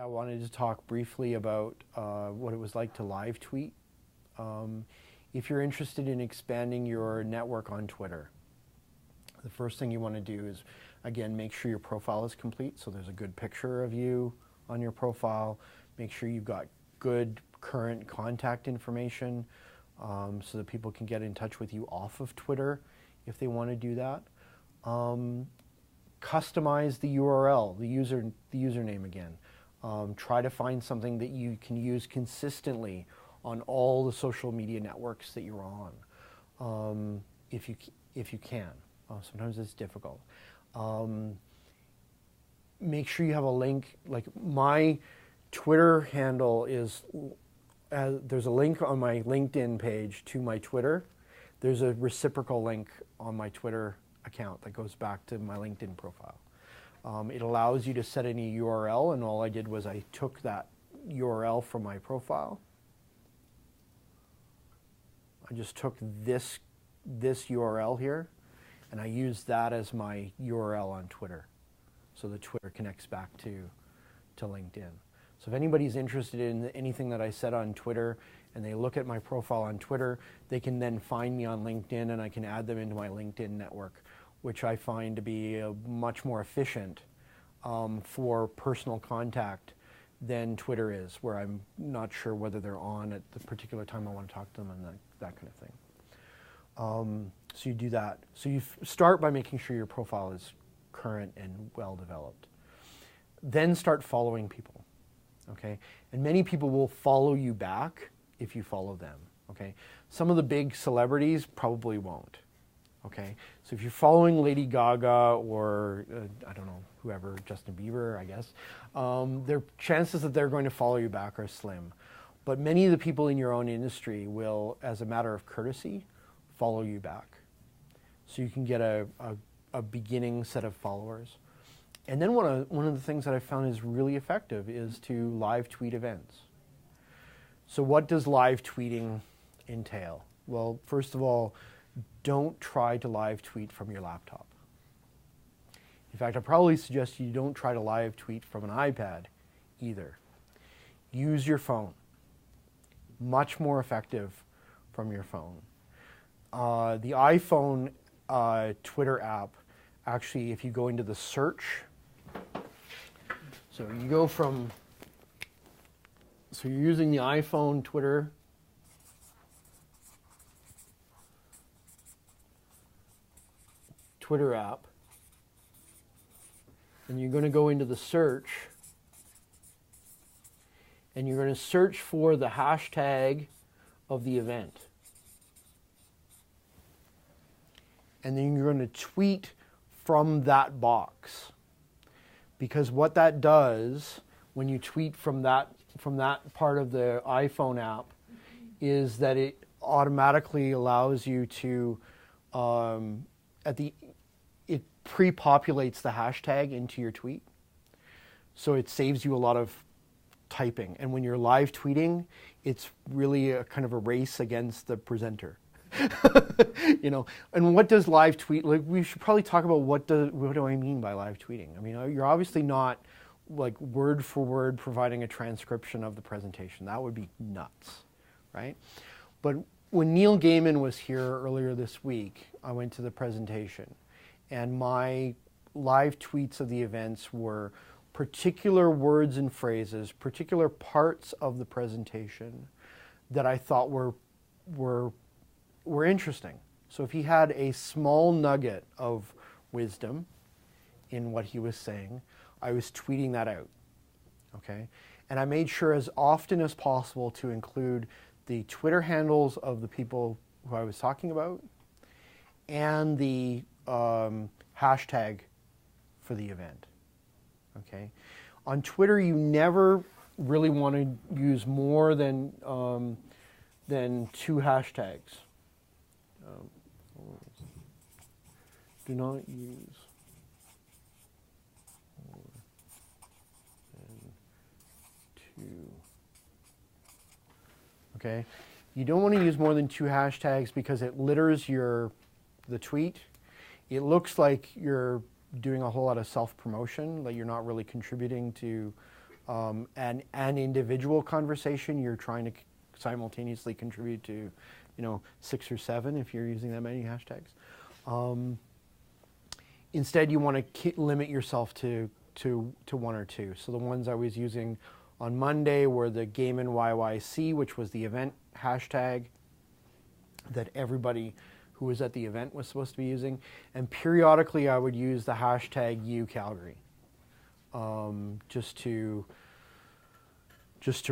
I wanted to talk briefly about what it was like to live tweet. If you're interested in expanding your network on Twitter, the first thing you want to do is, again, make sure your profile is complete. So there's a good picture of you on your profile. Make sure you've got good current contact information so that people can get in touch with you off of Twitter if they want to do that. Customize the URL, the username again. Try to find something that you can use consistently on all the social media networks that you're on, if you can. Sometimes it's difficult. Make sure you have a link. Like my Twitter handle is, there's a link on my LinkedIn page to my Twitter. There's a reciprocal link on my Twitter account that goes back to my LinkedIn profile. It allows you to set any URL, and all I did was I took that URL from my profile. I just took this URL here, and I used that as my URL on Twitter. So the Twitter connects back to LinkedIn. So if anybody's interested in anything that I said on Twitter and they look at my profile on Twitter, they can then find me on LinkedIn and I can add them into my LinkedIn network, which I find to be much more efficient for personal contact than Twitter is, where I'm not sure whether they're on at the particular time I want to talk to them and that kind of thing. So you do that. So you start by making sure your profile is current and well developed. Then start following people, okay? And many people will follow you back if you follow them, okay? Some of the big celebrities probably won't, okay? So if you're following Lady Gaga or, I don't know, whoever, Justin Bieber, I guess, their chances that they're going to follow you back are slim. But many of the people in your own industry will, as a matter of courtesy, follow you back. So you can get a beginning set of followers. And then one of the things that I found is really effective is to live tweet events. So what does live tweeting entail? Well, first of all, don't try to live tweet from your laptop. In fact, I probably suggest you don't try to live tweet from an iPad either. Use your phone. Much more effective from your phone. The iPhone Twitter app, actually, if you go into the search, so you go from, so you're using the iPhone Twitter app, and you're going to go into the search, and you're going to search for the hashtag of the event. And then you're going to tweet from that box. Because what that does when you tweet from that part of the iPhone app is that it automatically allows you to, it pre-populates the hashtag into your tweet. So it saves you a lot of typing. And when you're live tweeting, it's really a kind of a race against the presenter. You know, and what does live tweet, like we should probably talk about what do I mean by live tweeting? I mean, you're obviously not like word for word providing a transcription of the presentation. That would be nuts, right? But when Neil Gaiman was here earlier this week, I went to the presentation and my live tweets of the events were particular words and phrases, particular parts of the presentation that I thought were interesting. So if he had a small nugget of wisdom in what he was saying, I was tweeting that out, okay? And I made sure as often as possible to include the Twitter handles of the people who I was talking about and the hashtag for the event, okay? On Twitter, you never really want to use more than 2 hashtags. Do not use more than 2. Okay? You don't want to use more than 2 hashtags because it litters the tweet. It looks like you're doing a whole lot of self-promotion, like you're not really contributing to an individual conversation, you're trying to simultaneously contribute to, 6 or 7 if you're using that many hashtags. Instead, you want to limit yourself to 1 or 2. So the ones I was using on Monday were the Gaiman YYC, which was the event hashtag that everybody who was at the event was supposed to be using. And periodically I would use the hashtag UCalgary, just to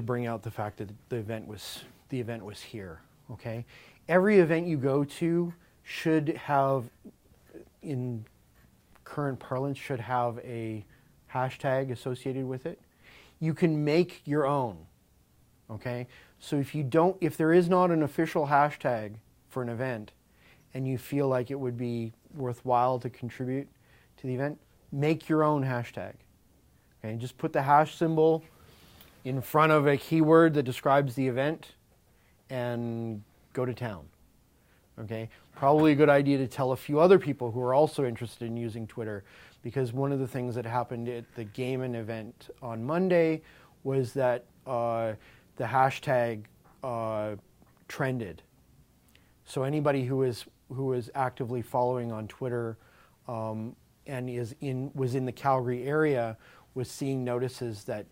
bring out the fact that the event was here. Okay, every event you go to should have, in current parlance, should have a hashtag associated with it. You can make your own. Okay, so if there is not an official hashtag for an event, and you feel like it would be worthwhile to contribute to the event, make your own hashtag. Okay, just put the hash symbol in front of a keyword that describes the event and go to town. Okay, probably a good idea to tell a few other people who are also interested in using Twitter, because one of the things that happened at the Gaiman event on Monday was that the hashtag trended. So anybody who is actively following on Twitter and was in the Calgary area was seeing notices that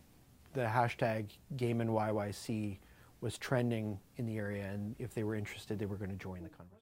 the hashtag Gaiman YYC was trending in the area, and if they were interested, they were going to join the conversation.